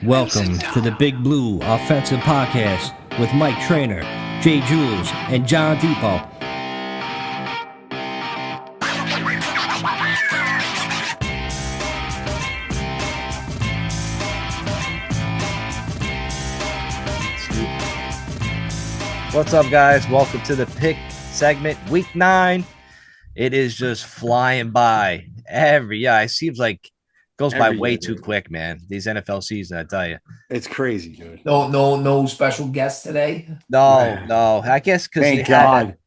Welcome to the Big Blue Offensive Podcast with Mike Trainer, Jay Jules, and John Depot. What's up, guys? Welcome to the pick segment, week 9. It is just flying by. It seems like goes by way too quick, man. These NFL seasons, I tell you, it's crazy, dude. No special guest today. No. I guess because thank God.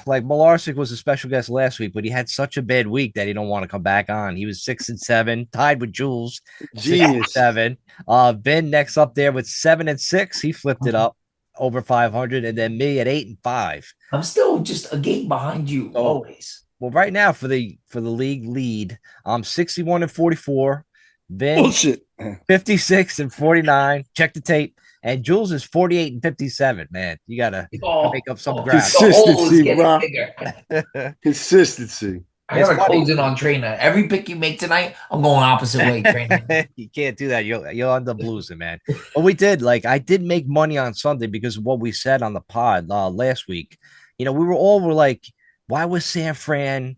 Like Malarsic was a special guest last week, but he had such a bad week that he don't want to come back on. He was 6-7, tied with Jules, Genius. 6-7. Ben next up there with 7-6. He flipped it up over 500, and then me at 8-5. I'm still just a game behind you always. Well, right now for the league lead, I'm 61-44. Ben Bullshit. 56-49. Check the tape. And Jules is 48-57. Man, you gotta make up some ground. Consistency, bro. Consistency. I gotta close in on Trainer. Every pick you make tonight, I'm going opposite way, Trainer. You can't do that. You'll end up losing, man. But we did. I did make money on Sunday because of what we said on the pod last week. We were like, why was San Fran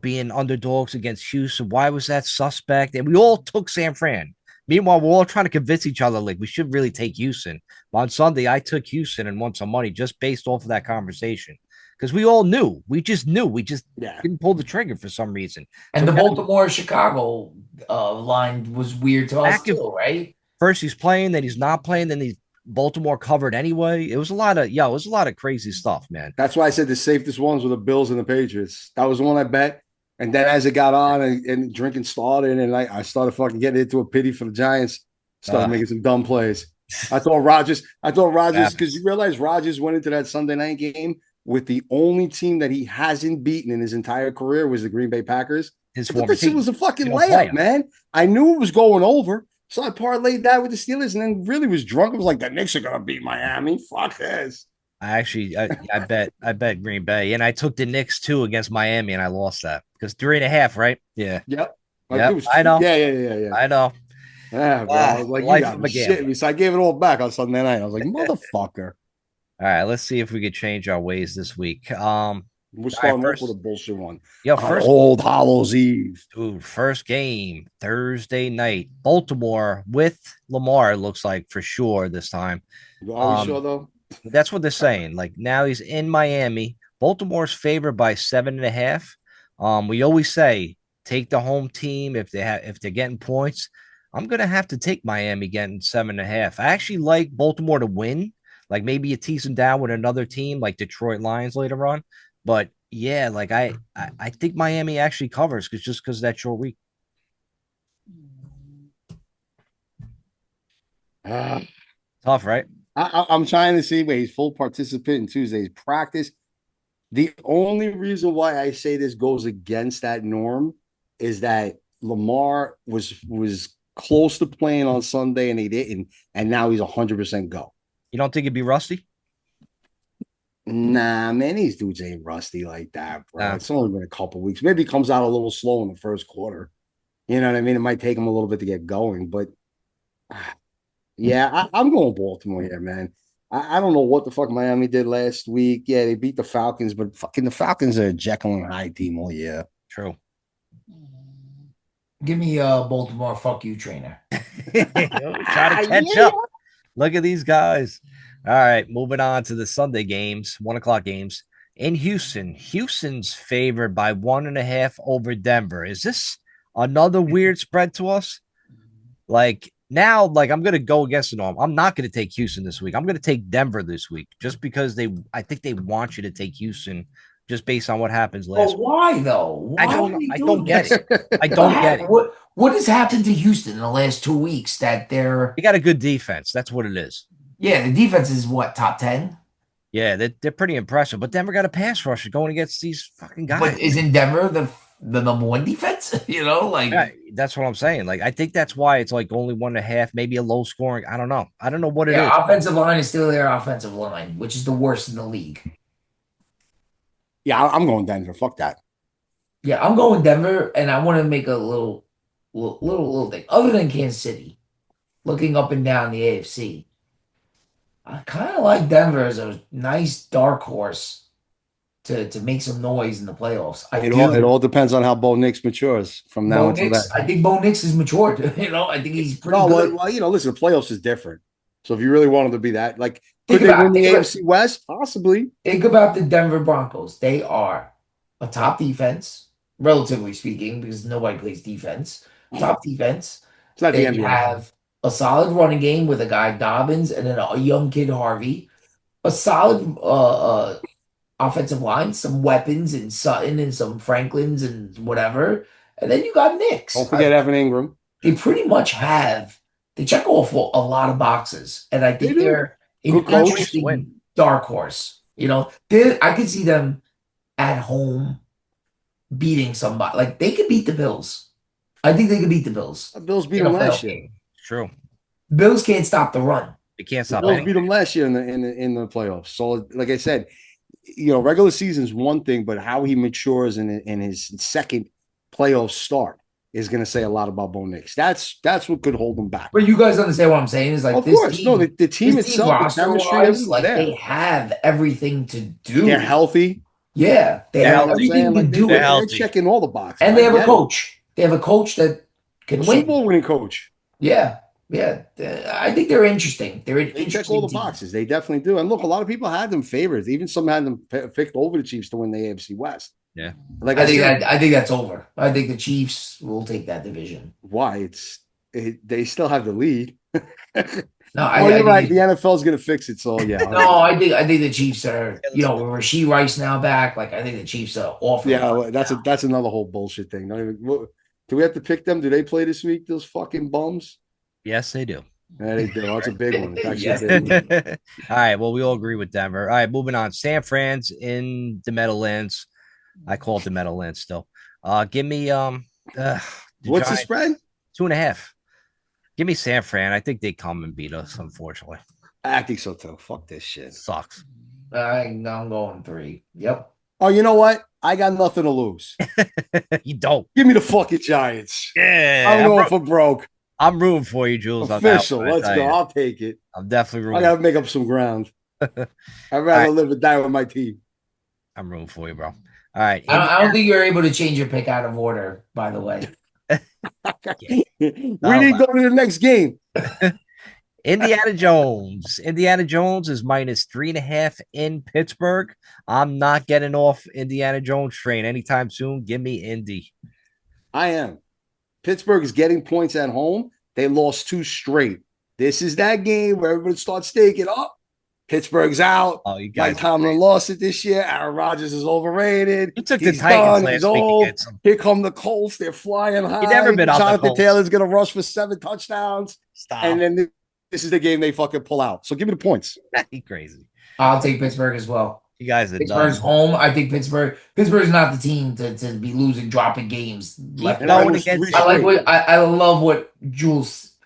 being underdogs against Houston? Why was that suspect? And we all took San Fran. Meanwhile, we're all trying to convince each other we should really take Houston. But on Sunday, I took Houston and won some money just based off of that conversation. Because we all knew. We just knew. We just didn't pull the trigger for some reason. And the Baltimore-Chicago line was weird to us too, right? First he's playing, then he's not playing, then Baltimore covered anyway. It was a lot of crazy stuff, man. That's why I said the safest ones were the Bills and the Patriots. That was the one I bet. And then as it got on and drinking started, and I started fucking getting into a pity for the Giants, started making some dumb plays. I thought Rodgers, because you realize Rodgers went into that Sunday night game with the only team that he hasn't beaten in his entire career was the Green Bay Packers. His former team. It was a fucking layup, man. I knew it was going over. So I parlayed that with the Steelers and then really was drunk. I was like, the Knicks are going to beat Miami. Fuck this. I bet Green Bay. And I took the Knicks, too, against Miami, and I lost that. Because 3.5, right? Yeah. Yep. I know. Yeah. I know. Yeah, bro. I was like, you got shit me. So I gave it all back on Sunday night. I was like, motherfucker. All right, let's see if we could change our ways this week. We're starting off with a bullshit one. First Old Hallows Eve. Dude, first game, Thursday night. Baltimore with Lamar, it looks like, for sure this time. Are we sure, though? That's what they're saying. Now he's in Miami. Baltimore's favored by 7.5. We always say take the home team if they're getting points. I'm gonna have to take Miami getting 7.5. I actually like Baltimore to win. Maybe you tease them down with another team like Detroit Lions later on. But yeah, I think Miami actually covers because that's your week. Tough, right? I'm trying to see where he's full participant in Tuesday's practice. The only reason why I say this goes against that norm is that Lamar was close to playing on Sunday and he didn't, and now he's 100% go. You don't think it'd be rusty? Nah, man, these dudes ain't rusty like that, bro. It's only been a couple weeks. Maybe he comes out a little slow in the first quarter. You know what I mean? It might take him a little bit to get going, but yeah, I'm going Baltimore here, man. I don't know what the fuck Miami did last week. Yeah, they beat the Falcons, but fucking the Falcons are a Jekyll and Hyde team all year. True. Give me Baltimore. Fuck you, Trainer. Try to catch up. Look at these guys. All right, moving on to the Sunday games, 1:00 games in Houston. Houston's favored by 1.5 over Denver. Is this another weird spread to us? Now, I'm going to go against the norm. I'm not going to take Houston this week. I'm going to take Denver this week just because I think they want you to take Houston just based on what happens last week. Why, though? I don't get it. I don't get it. What has happened to Houston in the last 2 weeks that they got a good defense? That's what it is. Yeah, the defense is what, top 10? Yeah, they're pretty impressive. But Denver got a pass rusher going against these fucking guys. But isn't Denver the number one defense? Yeah, that's what I'm saying. I think that's why it's only 1.5, maybe a low scoring. I don't know. I don't know what it is. Offensive line is still their offensive line, which is the worst in the league. Yeah, I'm going Denver. Fuck that. Yeah, I'm going Denver, and I want to make a little little thing. Other than Kansas City, looking up and down the AFC, I kind of like Denver as a nice dark horse to make some noise in the playoffs. I It do. all depends on how Bo Nix matures from now Bo until Nix, then. I think Bo Nix is matured. I think he's pretty No, good. well, listen, the playoffs is different. So if you really want them to be that, like, Think could they about win the think about AFC West? Possibly. think about the Denver Broncos. They are a top defense, relatively speaking, because nobody plays defense. Top defense. It's not the They NBA. have a solid running game with a guy Dobbins and then a young kid Harvey. A solid offensive line, some weapons and Sutton and some Franklins and whatever. And then you got Don't Knicks. forget Evan Ingram. They pretty much have they check off a lot of boxes, and I They think do. they're an Good coach. interesting dark horse. I could see them at home beating somebody. Like they could beat the Bills. I think they could beat the Bills The Bills beat in a them last playoff year. game. True. Bills can't stop the run. They can't The stop Bills anything. beat them last year in the playoffs. So, like I said, regular season is one thing, but how he matures in his second playoff start is going to say a lot about Bo Nix. That's what could hold him back. But you guys understand what I'm saying? Is like Of this course, team, no, the team this team itself, the chemistry, roster-wise, everything's like there. they have everything to do. They're healthy. Yeah, they They're have healthy. everything to Like, do they're it. healthy. They're checking all the boxes. And they have I a get it. coach. They have a coach that can Super win. Bowl winning coach. Yeah. I think they're interesting. They're an They check interesting all the team. boxes. They definitely do. And look, a lot of people had them favored. Even some had them picked over the Chiefs to win the AFC West. Yeah. Like I said, think that's over. I think the Chiefs will take that division. why? They still have the lead. No, You're right. The NFL is going to fix it. So yeah. No, I think the Chiefs are. With Rasheed Rice now back, like I think the Chiefs are awful. Yeah, well, that's another whole bullshit thing. Do we have to pick them? Do they play this week? Those fucking bums. Yes, they do. Yeah, they do. That's a big one. It's actually Yes. a big one. All right. Well, we all agree with Denver. All right, moving on. San Fran's in the Meadowlands. I call it the Meadowlands still. Give me What's the spread? 2.5. Give me San Fran. I think they come and beat us, unfortunately. I think so too. Fuck this shit. Sucks. I'm going 3. Yep. Oh, you know what? I got nothing to lose. You don't. Give me the fucking Giants. Yeah. I'm going for broke. I'm rooting for you, Jules. Official. Let's go. I'll take it. I'm definitely rooting. I got to make up some ground. I'd rather live or die with my team. I'm rooting for you, bro. All right. I don't think you're able to change your pick out of order, by the way. We need to go to the next game. Indiana Jones. Indiana Jones is minus 3.5 in Pittsburgh. I'm not getting off Indiana Jones train anytime soon. Give me Indy. I am. Pittsburgh is getting points at home. They lost 2 straight. This is that game where everybody starts staking up. Pittsburgh's out. Oh, you guys. Mike Tomlin lost it this year. Aaron Rodgers is overrated. You took He's the Titans done. last He's week old. against them. Here come the Colts. They're flying high. You never been on the Jonathan Colts. Taylor's going to rush for 7 touchdowns. Stop. And then this is the game they fucking pull out. So give me the points. You crazy. I'll take Pittsburgh as well. You guys are Pittsburgh's done. home. I think Pittsburgh's not the team to be losing, dropping games. Keep And going I was against. I love what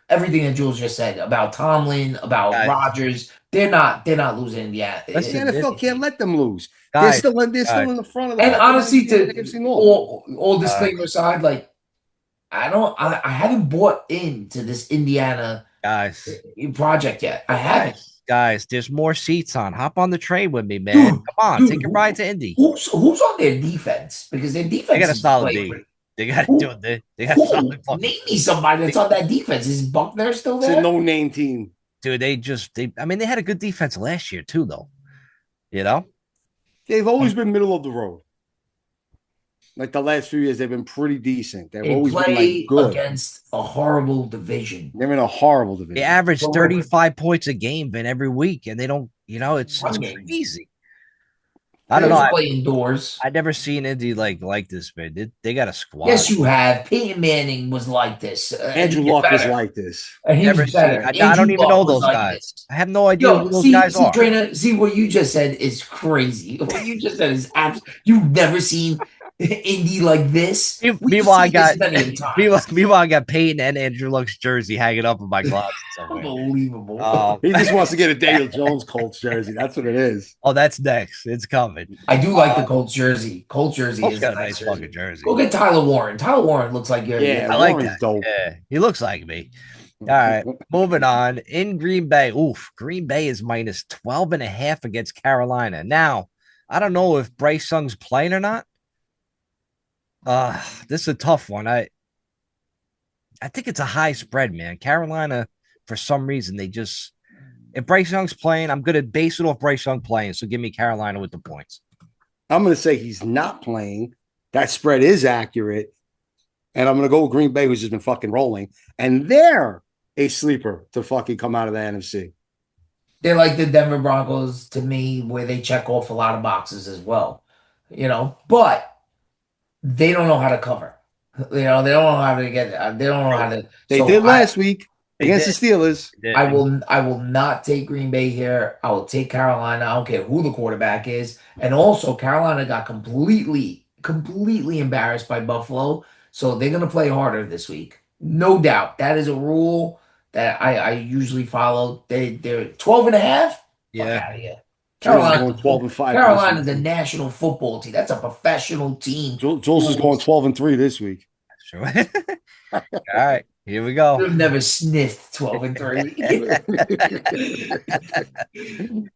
everything that Jules just said about Tomlin, about Guys. Rodgers. They're not losing Indiana. The NFL can't let them lose. Guys, they're still in the front of the And honestly, AFC North. all disclaimer aside, like I haven't bought into this Indiana guys, project yet. I haven't. guys, there's more seats on. Hop on the train with me, man. Dude, Come on, take a ride to Indy. Who's on their defense? Because their defense They got a is solid like- D. They got to do it. They got a solid fucking. Name me somebody that's on that defense. Is Buckner still It's there? a no-name team. Dude, they had a good defense last year too, though. You know, They've always been middle of the road. Like the last few years, they've been pretty decent. They've They always been play like good. against a horrible division. They're in a horrible division. they average Don't 35 points a game, man, every week, and they don't. You know, it's One game. crazy. I don't know. They play indoors. I never seen Indy like this, man. They got a squad. Yes, you have. Peyton Manning was like this. Andrew Luck was like this. And he Never was better. seen- I don't Andrew even Luck know was those like guys. this. I have no idea who those guys are. Trainer, see what you just said is crazy. What you just said is absolutely. You've never seen Indy like this. We've Meanwhile, I seen got this many times. meanwhile I got Peyton and Andrew Luck's jersey hanging up in my closet somewhere. Unbelievable. He just wants to get a Daniel Jones Colts jersey. That's what it is. Oh, that's next. It's coming. I do like the Colts jersey. Colts jersey Colts is a got a nice nice fucking jersey. jersey. Go get Tyler Warren. Tyler Warren looks like Yeah, I you're like Warren's that. dope. Yeah, he looks like me. All right, moving on. In Green Bay, oof, Green Bay is minus 12 and a half against Carolina. Now, I don't know if Bryce Young's playing or not. This is a tough one. I think it's a high spread, man. Carolina, for some reason, they just if Bryce Young's playing, I'm gonna base it off Bryce Young playing. So give me Carolina with the points. I'm going to say he's not playing. That spread is accurate. And I'm going to go with Green Bay, who's just been fucking rolling. And they're a sleeper to fucking come out of the NFC. They're like the Denver Broncos to me, where they check off a lot of boxes as well. But they don't know how to cover. They don't know how to get. They don't know how to. They So did last week against the Steelers. I will not take Green Bay here. I will take Carolina. I don't care who the quarterback is. And also Carolina got completely embarrassed by Buffalo. So they're gonna play harder this week. No doubt. That is a rule that I usually follow. They're 12 and a half. Yeah. Fuck out of here. Jules is going 12 and 5. Carolina's a national football team. That's a professional team. Jules is going 12 and 3 this week. Sure. All right, here we go. You've never sniffed 12 and 3.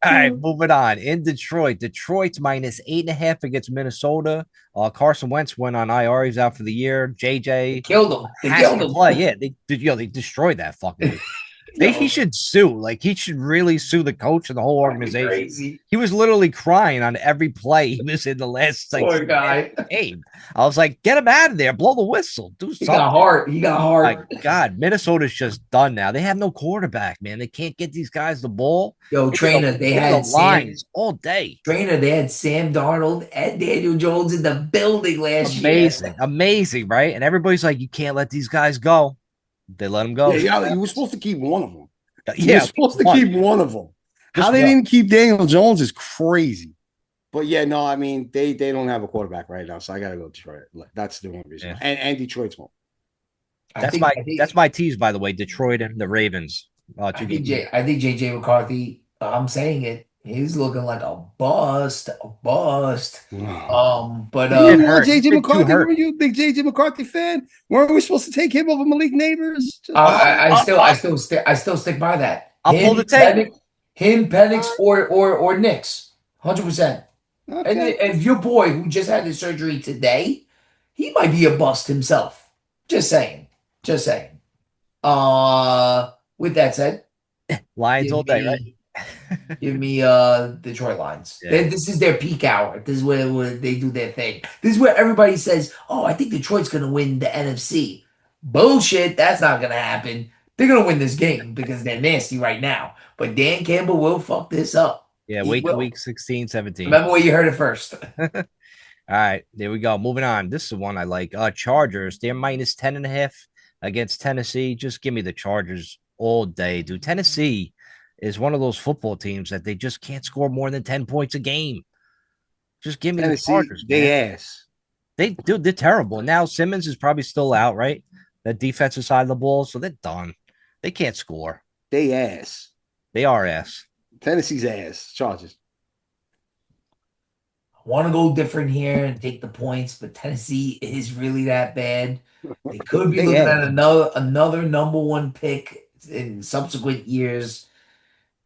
All right, moving on. In Detroit, Detroit's minus 8.5 against Minnesota. Carson Wentz went on IR. He's out for the year. JJ killed him. They has killed to him. play. Yeah, they destroyed that fucking. He should sue. Like, he should really sue the coach and the whole organization. Crazy. He was literally crying on every play he was in the last Poor guy. game. I was like, get him out of there. Blow the whistle. Do something. He got heart. My God, Minnesota's just done now. They have no quarterback, man. They can't get these guys the ball. Yo, trainer, they had lines all day. Trainer, they had Sam Darnold and Daniel Jones in the building last year. Amazing, right? And everybody's like, you can't let these guys go. They let them go. Yeah, you were supposed to keep one of them. Yeah, you're supposed to keep one of them. How they didn't keep Daniel Jones is crazy. But yeah, no, I mean they don't have a quarterback right now, so I gotta go Detroit. That's the one reason. Yeah. And Detroit's home. That's my tease, by the way. Detroit and the Ravens. I think JJ McCarthy. I'm saying it. He's looking like a bust. But JJ McCarthy, were you a big JJ McCarthy fan? Weren't we supposed to take him over Malik Neighbors? I still stick by that. I'll pull the tape. Penix or Knicks, 100%. Okay. And if your boy who just had his surgery today, he might be a bust himself. Just saying. With that said, Lions all day, right? Give me Detroit Lions. Yeah. This is their peak hour. This is where they do their thing. This is where everybody says, "Oh, I think Detroit's going to win the NFC." Bullshit. That's not going to happen. They're going to win this game because they're nasty right now. But Dan Campbell will fuck this up. Yeah, wait till week 16, 17. Remember where you heard it first. All right, there we go. Moving on. This is the one I like. Chargers. They're minus 10.5 against Tennessee. Just give me the Chargers all day, dude. Tennessee is one of those football teams that they just can't score more than 10 points a game. Just give me Tennessee, the Chargers. They're terrible. Now Simmons is probably still out, right? The defensive side of the ball, so they're done. They can't score. They ass. They are ass. Tennessee's ass. Chargers. I want to go different here and take the points, but Tennessee is really that bad. They could be looking at another number one pick in subsequent years.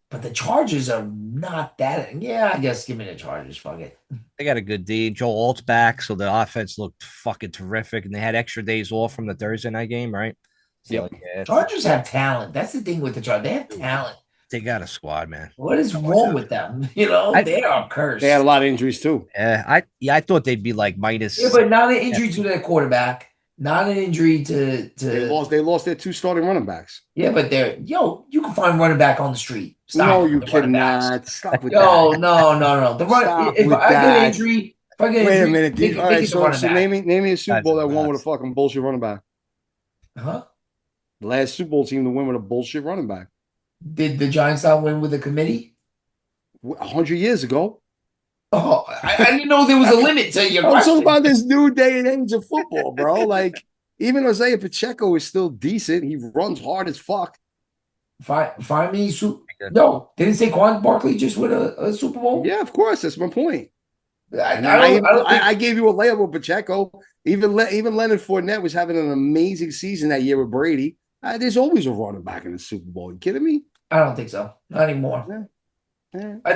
But the Chargers are not that. Yeah, I guess give me the Chargers. Fuck it. They got a good D. Joe Alt's back, so the offense looked fucking terrific. And they had extra days off from the Thursday night game, right? So, yeah. Chargers have talent. That's the thing with the Chargers. They have talent. They got a squad, man. What is wrong with them? They are cursed. They had a lot of injuries, too. I thought they'd be like minus. Yeah, but not an injury to their quarterback. Not an injury to. They lost their two starting running backs. Yeah, but you can find running back on the street. Stop. No, you cannot. Stop with that. No. If I get an injury, wait a minute. All right, so name me a Super Bowl that won with a fucking bullshit running back. Huh? The last Super Bowl team to win with a bullshit running back. Did the Giants not win with a committee? 100 years ago. Oh, I didn't know there was a limit to your I'm talking question. about this new day and age of football, bro. Like, even Isaiah Pacheco is still decent. He runs hard as fuck. Find me. No, didn't Saquon Barkley just win a Super Bowl? Yeah, of course. That's my point. I, And I then don't. I don't think. I gave you a layup with Pacheco. Even Leonard Fournette was having an amazing season that year with Brady. There's always a running back in the Super Bowl. You kidding me? I don't think so. Not anymore. Yeah, yeah. I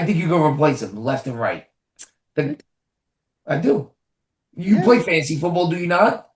think you can replace them left and right. I do. You Yeah. play fantasy football, do you not?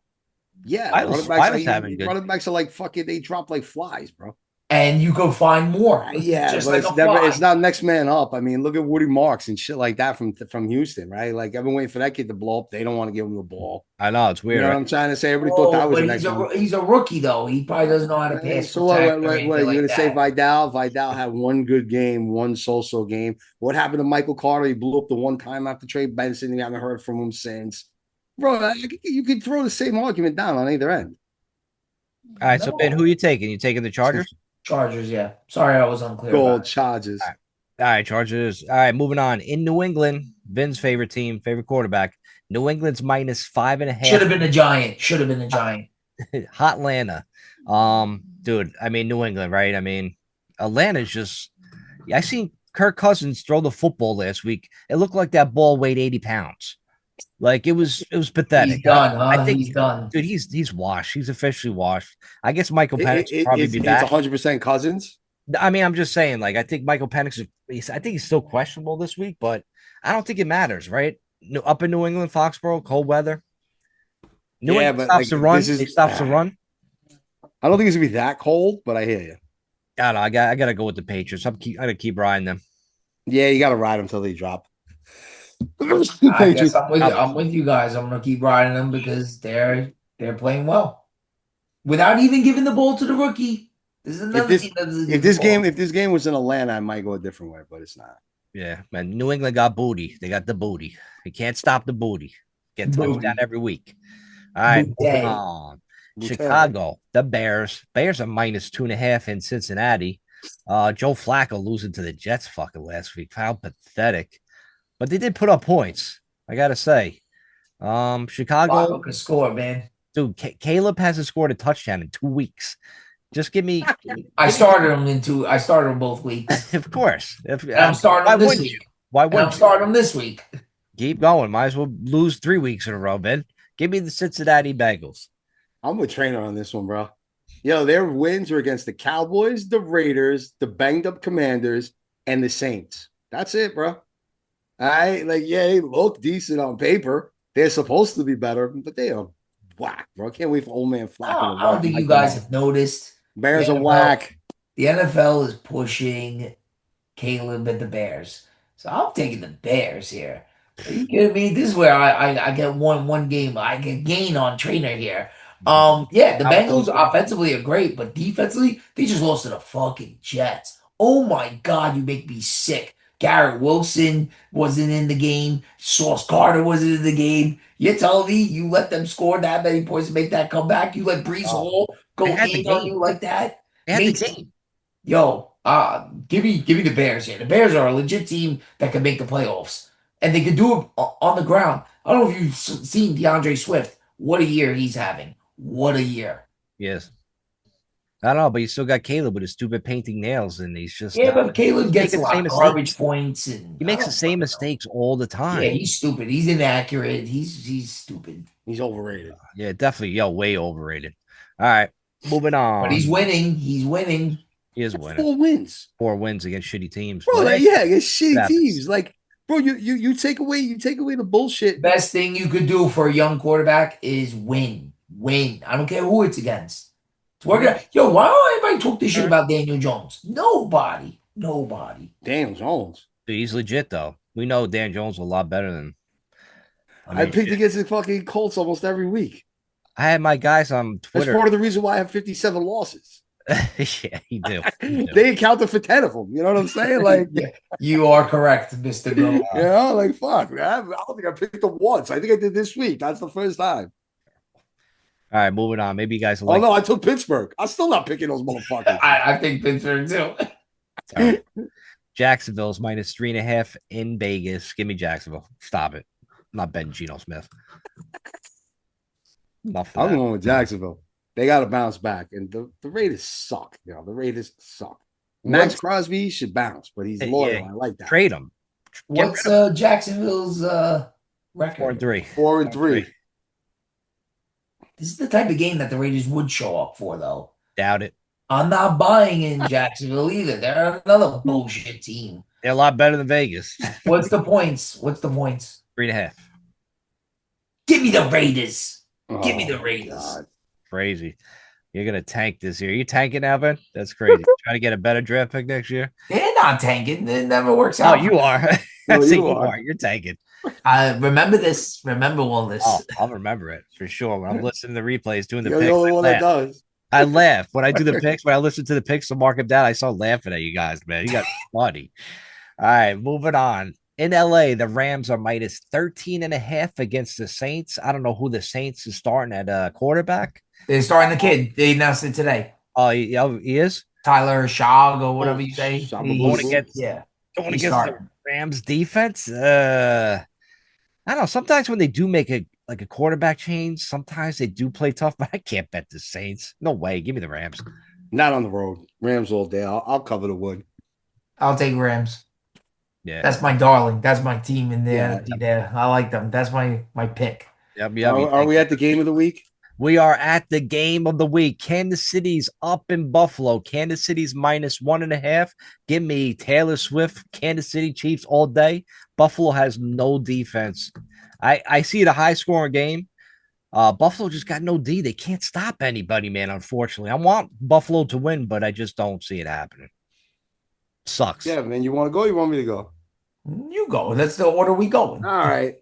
Yeah, I was having good. running backs are like fucking. They drop like flies, bro. And you go find more. Yeah, Just but like it's a never. fly. It's not next man up. I mean, look at Woody Marks and shit like that from Houston, right? Like I've been waiting for that kid to blow up. They don't want to give him the ball. I know it's You weird, know what right? I'm trying to say? Everybody thought that Oh, was but the next one. he's a rookie though. He probably doesn't know how to pass So protect or anything what? You like gonna say that. Vidal? Vidal had one good game, one so-so game. What happened to Michael Carter? He blew up the one time after Trey Benson. You haven't heard from him since, bro. You could throw the same argument down on either end. All right, so Ben, who No. you taking? You taking the Chargers? Chargers, yeah. Sorry, I was unclear Gold about it. Chargers. All right, Chargers. All right, moving on. In New England, Vin's favorite team, favorite quarterback. New England's minus five and a Should half. have been a giant. Should have been a giant. Hot Atlanta. Dude, I mean New England, right? I mean, Atlanta's just I seen Kirk Cousins throw the football last week. It looked like that ball weighed 80 pounds. Like it was pathetic. He's done, I huh? think He's done. dude, he's washed. He's officially washed. I guess Michael Penix will probably It's be back. 100% Cousins. I mean, I'm just saying, like, I think Michael Penix I think he's still questionable this week, but I don't think it matters, right? Up in New England, Foxborough, cold weather. New Yeah, England but stops like the run. this is. He stops the run. I don't think it's gonna be that cold, but I hear you. I don't know. I gotta go with the Patriots. I gotta keep riding them. Yeah, you got to ride them till they drop. I guess Patriots. I'm with you guys. I'm gonna keep riding them because they're playing well. Without even giving the ball to the rookie. This is another team that doesn't give the ball. If this game was in Atlanta, I might go a different way, but it's not. Yeah, man. New England got booty. They got the booty. You can't stop the booty. Get touchdown Booty. every week. All right, moving Booty. on. Booty. Chicago, the Bears. Bears are minus 2.5 in Cincinnati. Joe Flacco losing to the Jets fucking last week. How pathetic. But they did put up points. I gotta say. Chicago, Flacco can score, man. dude. Caleb hasn't scored a touchdown in 2 weeks. Just give me. I started him both weeks. Of course. And I'm starting why him this wouldn't week. you? Why And I'm wouldn't you? starting him this week. Keep going. Might as well lose 3 weeks in a row, man. Give me the Cincinnati Bengals. I'm a trainer on this one, bro. Yo, their wins are against the Cowboys, the Raiders, the banged up Commanders, and the Saints. That's it, bro. They look decent on paper. They're supposed to be better, but they are whack, bro. I can't wait for old man Flacco. I don't think you guys have noticed. Bears the are NFL whack. The NFL is pushing Caleb and the Bears. So I'm taking the Bears here. Are you kidding me? This is where I get one game. I get gain on trainer here. Yeah, the Bengals offensively are great, but defensively, they just lost to the fucking Jets. Oh my God, you make me sick. Garrett Wilson wasn't in the game. Sauce Carter wasn't in the game. You're telling me you let them score that many points to make that comeback? You let Brees Hall go They had the in on game. you like that? They had the Makes- game. Yo, give me the Bears here. The Bears are a legit team that can make the playoffs, and they can do it on the ground. I don't know if you've seen DeAndre Swift. What a year he's having. What a year. Yes. I don't know, but you still got Caleb with his stupid painting nails, and he's just Yeah, but Caleb gets a making the lot same of garbage mistakes. points, and He makes the same mistakes all the time. Yeah, he's stupid. He's inaccurate. He's stupid. He's overrated. Yeah, definitely. Yo, way overrated. All right, moving on. But he's winning. He's winning. He is winning. 4 wins. 4 wins against shitty teams. Bro, But against shitty happens. teams. Like, bro, you take away the bullshit. Best thing you could do for a young quarterback is win. Win. I don't care who it's against. It's working out. Yo, why don't everybody talk this shit about Daniel Jones? Nobody. Damn, Jones. Dude, he's legit though. We know Dan Jones is a lot better than. I picked against the fucking Colts almost every week. I had my guys on That's Twitter. part of the reason why I have 57 losses. Yeah, he do. They accounted for 10 of them. You know what I'm saying? Like, Yeah, you are correct, Mr. Go. you know, like fuck. Man. I don't think I picked them once. I think I did this week. That's the first time. All right, moving on. Maybe you guys will Oh like. no, I took Pittsburgh. I'm still not picking those motherfuckers. I think Pittsburgh too. Jacksonville's minus 3.5 in Vegas. Give me Jacksonville. Stop it. I'm not betting Geno Smith. Enough of I'm that. going with Jacksonville. They got to bounce back, and the Raiders suck. The Raiders suck. Max What's Crosby should bounce, but he's Yeah, loyal. I like that. trade him. Get rid what's of him. Jacksonville's 4 and record? 3. Four and 4 and 3. three. This is the type of game that the Raiders would show up for, though. Doubt it. I'm not buying in Jacksonville either. They're another bullshit team. They're a lot better than Vegas. What's the points? What's the points? 3.5. Give me the Raiders. Give me Oh the my Raiders. God. Crazy. You're gonna tank this year. You tanking, Evan? That's crazy. Trying to get a better draft pick next year. They're not tanking. It never works Oh, out. you are. No, That's it. you You are. are. You're tanking. Remember this. Remember all this. Oh, I'll remember it for sure. When I'm listening to the replays, doing the You're the picks, only one that does. I laugh when I do the picks. When I listen to the picks to mark them down, I saw laughing at you guys, man. You got funny. All right, moving on. In LA, the Rams are minus 13.5 against the Saints. I don't know who the Saints is starting at quarterback. They're starting the kid. They announced it today. Oh, he is Tyler Shog or whatever you say. Shababubu. Yeah. going He's against the starting. Rams defense. I don't know. Sometimes when they do make a quarterback change, sometimes they do play tough, but I can't bet the Saints. No way. Give me the Rams. Not on the road. Rams all day. I'll cover the wood. I'll take Rams. Yeah. That's my darling. That's my team in there. Yeah. There. I like them. That's my pick. Yep, Are we at the game of the week? We are at the game of the week. Kansas City's up in Buffalo. Kansas City's minus 1.5. Give me Taylor Swift, Kansas City Chiefs all day. Buffalo has no defense. I see it a high scoring game. Buffalo just got no D. They can't stop anybody, man, unfortunately. I want Buffalo to win, but I just don't see it happening. Sucks. Yeah, man. You want to go? You want me to go? You go. That's the order we going. All right.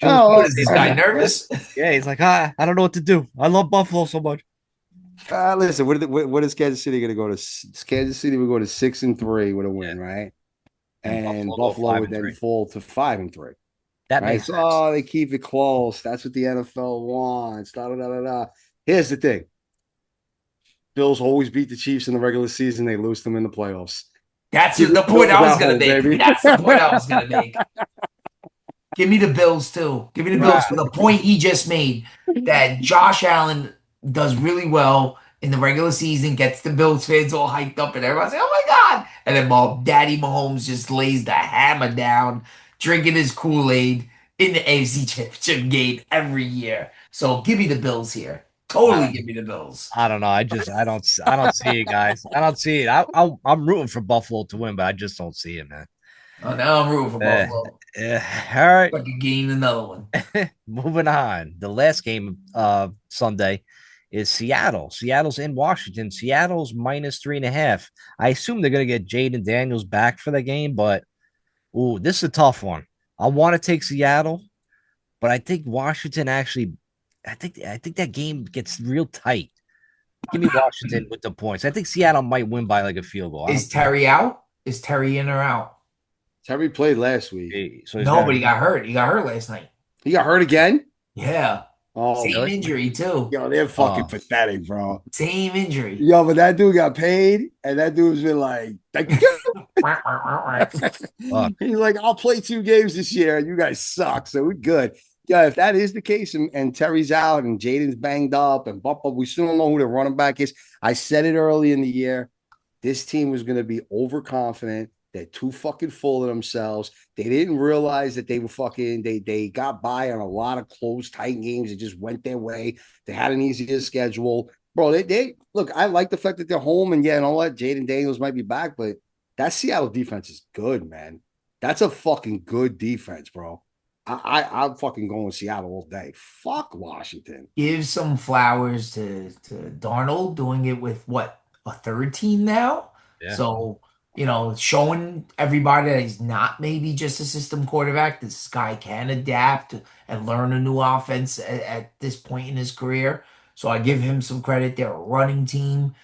What is this guy nervous? Yeah, he's like, I don't know what to do. I love Buffalo so much. Listen, what is Kansas City going to go to? Kansas City will go to 6-3 with a win, right? And Buffalo would then fall to 5-3. That right? makes So, sense. they keep it close. That's what the NFL wants. Da, da, da, da, da. Here's the thing. Bills always beat the Chiefs in the regular season. They lose them in the playoffs. That's the point I was going to make. Baby. That's the point I was going to make. Give me the Bills, too. Give me the Bills for the point he just made that Josh Allen does really well in the regular season, gets the Bills fans all hyped up, and everyone's like, oh my God. And then Daddy Mahomes just lays the hammer down, drinking his Kool-Aid in the AFC Championship game every year. So give me the Bills here. Totally give me the Bills. I don't know. I don't see it, guys. I don't see it. I'm rooting for Buffalo to win, but I just don't see it, man. Oh, now I'm rooting for Buffalo. All right. Like a game, another one. Moving on. The last game Sunday is Seattle. Seattle's in Washington. Seattle's minus 3.5. I assume they're gonna get Jaden Daniels back for the game, but this is a tough one. I want to take Seattle, but I think Washington actually. I think that game gets real tight. Give me Washington with the points. I think Seattle might win by like a field goal. Is Terry out? Is Terry in or out? Terry played last week. So No, but he got hurt. He got hurt last night. He got hurt again? Yeah. Oh, Same really? injury, too. Yo, they're fucking pathetic, bro. Same injury. Yo, but that dude got paid, and that dude's been like, thank you. He's like, I'll play 2 games this year, and you guys suck, so we're good. Yeah, if that is the case, and Terry's out, and Jaden's banged up, and we still don't know who the running back is. I said it early in the year. This team was going to be overconfident. They're too fucking full of themselves. They didn't realize that they were fucking, they got by on a lot of close, tight games. It just went their way. They had an easier schedule. Bro, they look, I like the fact that they're home, and and all that. Jaden Daniels might be back, but that Seattle defense is good, man. That's a fucking good defense, bro. I'm fucking going with Seattle all day. Fuck Washington. Give some flowers to Darnold, doing it with what, a third team now? Yeah. So, showing everybody that he's not maybe just a system quarterback. This guy can adapt and learn a new offense at this point in his career. So I give him some credit. They're a running team.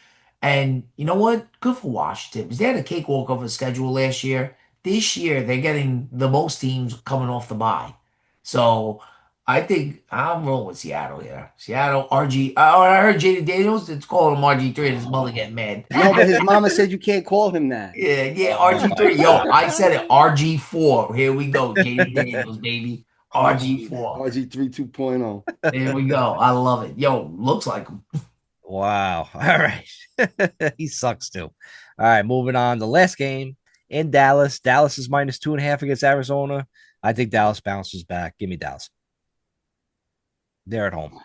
And you know what? Good for Washington, because they had a cakewalk of a schedule last year. This year, they're getting the most teams coming off the bye. So I think I'm rolling with Seattle here. Seattle, RG. Oh, I heard Jaden Daniels. It's calling him RG3 and his mother getting mad. No, but his mama said you can't call him that. Yeah, yeah, Oh my RG3. Yo, God. I said it. RG4. Here we go. Jaden Daniels, baby. RG4. RG3 2.0. There we go. I love it. Yo, looks like him. Wow. All right. He sucks too. All right, moving on. The last game in Dallas. Dallas is -2.5 against Arizona. I think Dallas bounces back. Give me Dallas. They're at home.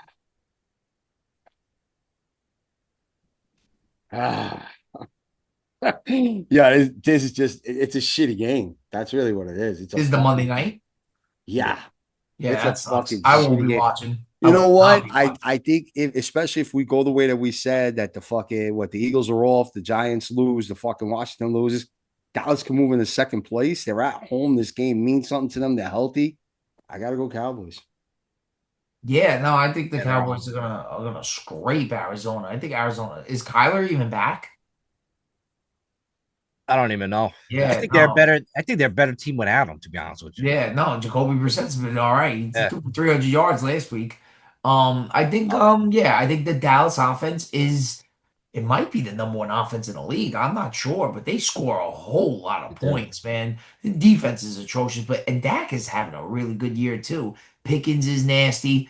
Ah. Yeah, this is just it's a shitty game. That's really what it is. It's a This is the Monday fucking night. yeah. Yeah, It's a that sucks. fucking I won't shitty be game. watching. I You know will not what? be I watching. I think if especially if we go the way that we said that the fucking what the Eagles are off, the Giants lose, the fucking Washington loses, Dallas can move into second place. They're at home. This game means something to them. They're healthy. I gotta go Cowboys. Yeah, no, I think the Yeah, they're Cowboys home. are gonna scrape Arizona. I think Arizona is Kyler even back? I don't even know. I Yeah, think they're no. better. I think they're a better team without them, to be honest with you. Yeah, no, Jacoby Brissett's been all right. He Yeah, threw for 300 yards last week. I think, yeah, I think the Dallas offense is, it might be the number one offense in the league. I'm not sure, but they score a whole lot of They do. points, man. The defense is atrocious, and Dak is having a really good year too. Pickens is nasty.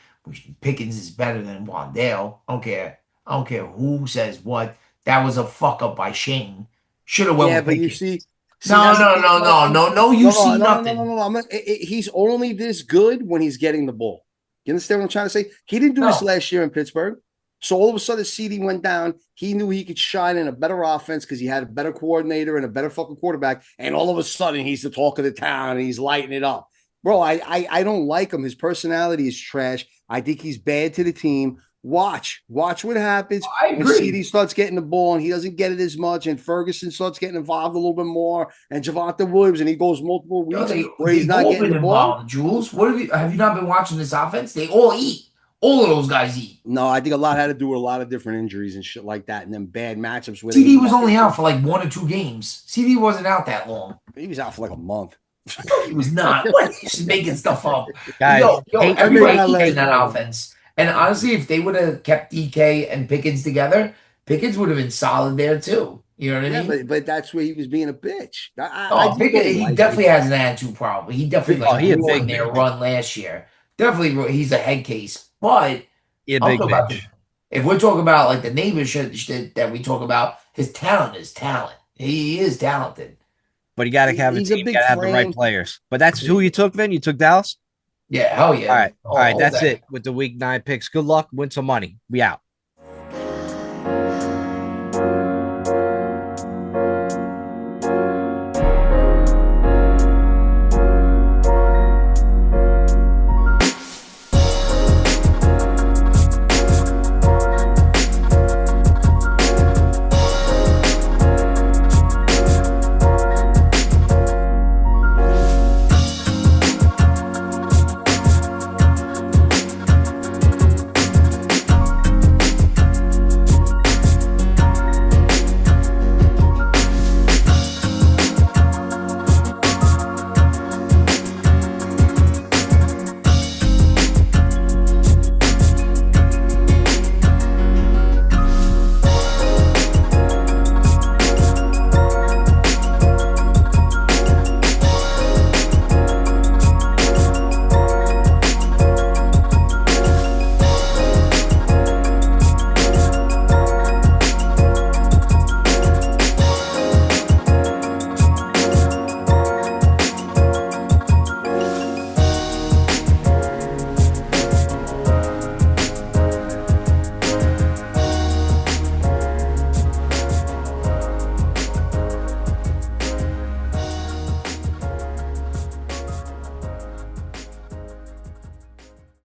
Pickens is better than Wandale. I don't care. I don't care who says what. That was a fuck up by Shane. Should have went Yeah, with but you Pickens. see, No, that's the no, thing. no, No, no, no, no. You see nothing. no. He's only this good when he's getting the ball. You understand what I'm trying to say? He didn't do this No. last year in Pittsburgh. So all of a sudden, CD went down. He knew he could shine in a better offense because he had a better coordinator and a better fucking quarterback. And all of a sudden, he's the talk of the town and he's lighting it up. Bro, I don't like him. His personality is trash. I think he's bad to the team. Watch what happens I when agree. CD starts getting the ball and he doesn't get it as much, and Ferguson starts getting involved a little bit more, and Javante Williams, and he goes multiple Yo, weeks they where he's they've not all getting been the ball. involved, Jules. What have you not been watching this offense? They all eat. All of those guys eat. No, I think a lot had to do with a lot of different injuries and shit like that, and then bad matchups where they CD was only fucking. out for like 1 or 2 games. CD wasn't out that long. He was out for like a month. No, he was not. What? He's just making stuff up. guys. Yo, Hey, I made everybody that eats in last that night. offense. And honestly, if they would have kept DK and Pickens together, Pickens would have been solid there too. You know what I Yeah, mean? but that's where he was being a bitch. I Oh, just Pickens, don't he like definitely Pickens. has an attitude problem. He definitely Big like oh, he a time. ruined big their bitch. run last year. Definitely, he's a head case. But He a I'm big talking about bitch. if we're talking about like the neighbor shit that we talk about, his talent is talent. He is talented. But you got to have a He's a team. You big got to have the right frame. players. But that's who you took, Vin. You took Dallas. Yeah, hell All yeah. right, all right. All That's day. it with the week 9 picks. Good luck. Win some money. We out.